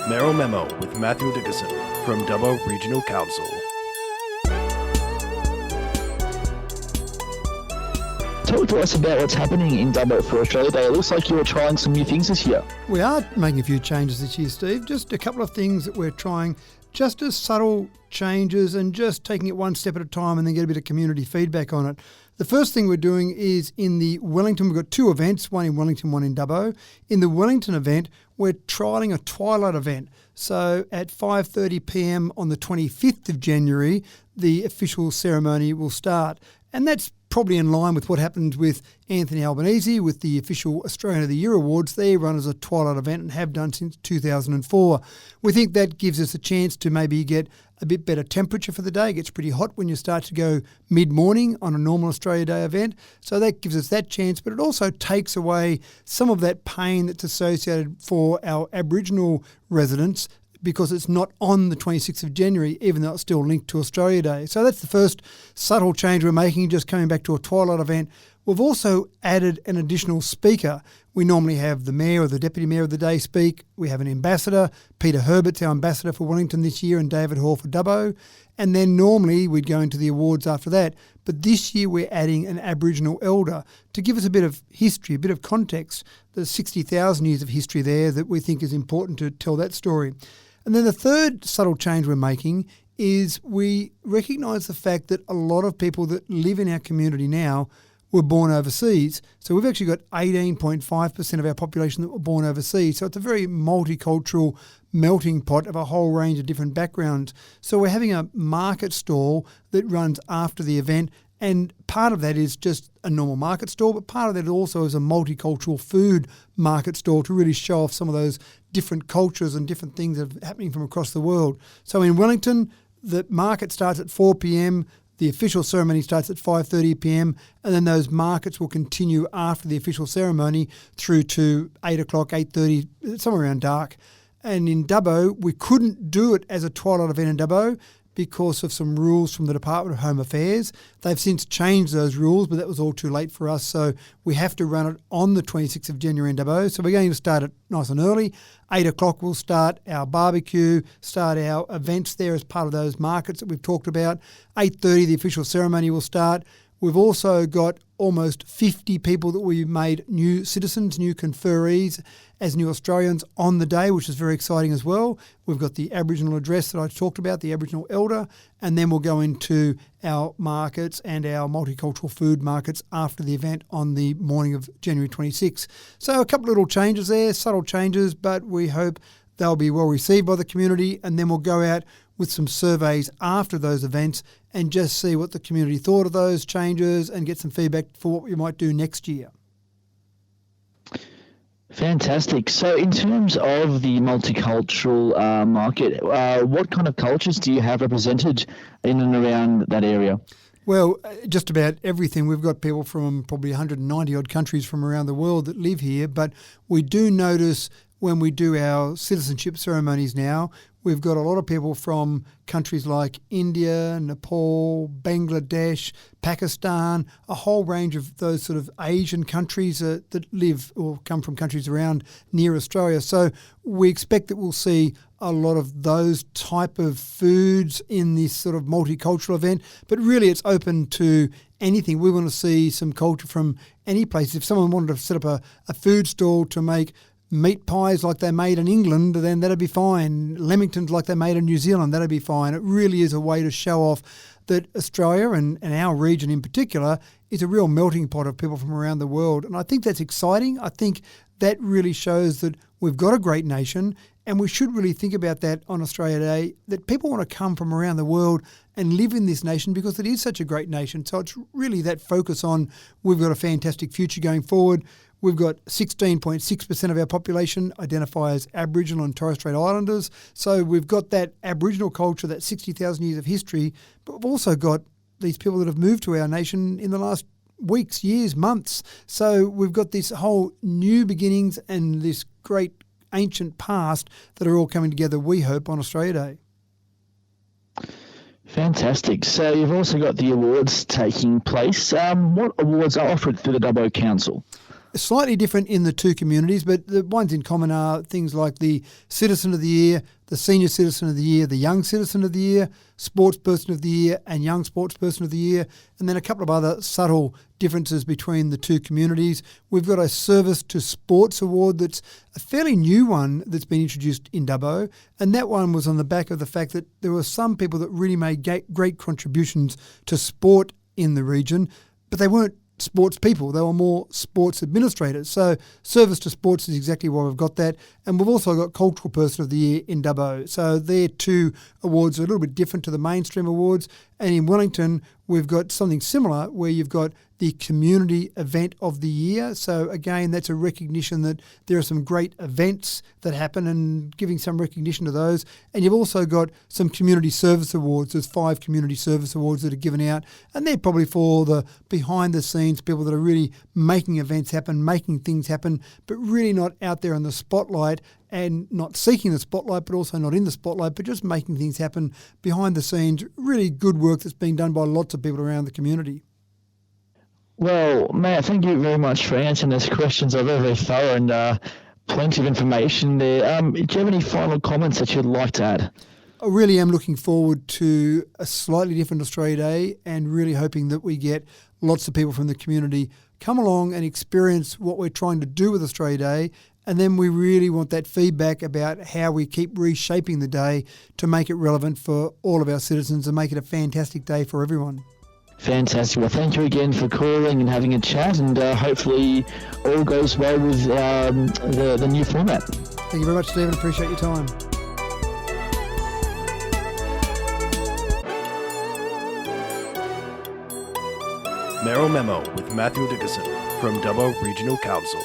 Merrill Memo with Matthew Dickerson from Dubbo Regional Council. Talk to us about what's happening in Dubbo for Australia Day. It looks like you were trying some new things this year. We are making a few changes this year, Steve. Just a couple of things that we're trying, just as subtle changes and just taking it one step at a time and then get a bit of community feedback on it. The first thing we're doing is in the Wellington, we've got two events, one in Wellington, one in Dubbo. In the Wellington event, we're trialling a twilight event. So at 5:30pm on the 25th of January, the official ceremony will start. And that's probably in line with what happened with Anthony Albanese with the official Australian of the Year Awards. They run as a twilight event and have done since 2004. We think that gives us a chance to maybe get a bit better temperature for the day. It gets pretty hot when you start to go mid-morning on a normal Australia Day event. So that gives us that chance, but it also takes away some of that pain that's associated for our Aboriginal residents because it's not on the 26th of January, even though it's still linked to Australia Day. So that's the first subtle change we're making, just coming back to a twilight event. We've also added an additional speaker. We normally have the Mayor or the Deputy Mayor of the day speak. We have an ambassador. Peter Herbert's our ambassador for Wellington this year and David Hall for Dubbo. And then normally we'd go into the awards after that. But this year we're adding an Aboriginal elder to give us a bit of history, a bit of context. There's 60,000 years of history there that we think is important to tell that story. And then the third subtle change we're making is we recognise the fact that a lot of people that live in our community now were born overseas. So we've actually got 18.5% of our population that were born overseas. So it's a very multicultural melting pot of a whole range of different backgrounds. So we're having a market stall that runs after the event. And part of that is just a normal market stall, but part of that also is a multicultural food market stall to really show off some of those different cultures and different things that are happening from across the world. So in Wellington, the market starts at 4pm, the official ceremony starts at 5:30pm, and then those markets will continue after the official ceremony through to 8 o'clock, 8:30, somewhere around dark. And in Dubbo, we couldn't do it as a twilight event in Dubbo because of some rules from the Department of Home Affairs. They've since changed those rules, but that was all too late for us. So we have to run it on the 26th of January in Dubbo. So we're going to start it nice and early. 8 o'clock we'll start our barbecue, start our events there as part of those markets that we've talked about. 8:30 the official ceremony will start. We've also got almost 50 people that we've made new citizens, new conferees as new Australians on the day, which is very exciting as well. We've got the Aboriginal address that I talked about, the Aboriginal elder, and then we'll go into our markets and our multicultural food markets after the event on the morning of January 26. So a couple of little changes there, subtle changes, but we hope they'll be well received by the community, and then we'll go out with some surveys after those events and just see what the community thought of those changes and get some feedback for what we might do next year. Fantastic. So in terms of the multicultural market, what kind of cultures do you have represented in and around that area? Well, just about everything. We've got people from probably 190 odd countries from around the world that live here, but we do notice when we do our citizenship ceremonies now, we've got a lot of people from countries like India, Nepal, Bangladesh, Pakistan, a whole range of those sort of Asian countries that live or come from countries around near Australia. So we expect that we'll see a lot of those type of foods in this sort of multicultural event, but really it's open to anything. We want to see some culture from any place. If someone wanted to set up a food stall to make meat pies like they made in England, then that'd be fine. Lamingtons like they made in New Zealand, that'd be fine. It really is a way to show off that Australia and our region in particular is a real melting pot of people from around the world. And I think that's exciting. I think that really shows that we've got a great nation, and we should really think about that on Australia Day, that people want to come from around the world and live in this nation because it is such a great nation. So it's really that focus on we've got a fantastic future going forward. We've got 16.6% of our population identify as Aboriginal and Torres Strait Islanders. So we've got that Aboriginal culture, that 60,000 years of history, but we've also got these people that have moved to our nation in the last weeks, years, months. So we've got this whole new beginnings and this great ancient past that are all coming together, we hope, on Australia Day. Fantastic. So you've also got the awards taking place. What awards are offered through the Dubbo Council? slightly different in the two communities, but the ones in common are things like the Citizen of the Year, the Senior Citizen of the Year, the Young Citizen of the Year, Sports Person of the Year and Young Sports Person of the Year, and then a couple of other subtle differences between the two communities. We've got a Service to Sports Award that's a fairly new one that's been introduced in Dubbo, and that one was on the back of the fact that there were some people that really made great contributions to sport in the region, but they weren't sports people, they were more sports administrators. So Service to Sports is exactly why we've got that. And we've also got Cultural Person of the Year in Dubbo. So their two awards are a little bit different to the mainstream awards. And in Wellington, we've got something similar where you've got the Community Event of the Year. So again, that's a recognition that there are some great events that happen and giving some recognition to those. And you've also got some Community Service Awards. There's 5 Community Service Awards that are given out, and they're probably for the behind the scenes people that are really making events happen, making things happen, but really not out there in the spotlight and not seeking the spotlight, but also not in the spotlight, but just making things happen behind the scenes. Really good work that's being done by lots of people around the community. Well, Matt, thank you very much for answering those questions. They're very, very thorough and plenty of information there. Do you have any final comments that you'd like to add? I really am looking forward to a slightly different Australia Day and really hoping that we get lots of people from the community come along and experience what we're trying to do with Australia Day. And then we really want that feedback about how we keep reshaping the day to make it relevant for all of our citizens and make it a fantastic day for everyone. Fantastic. Well, thank you again for calling and having a chat, and hopefully all goes well with the new format. Thank you very much, Stephen. Appreciate your time. Mero Memo with Matthew Dickinson from Dubbo Regional Council.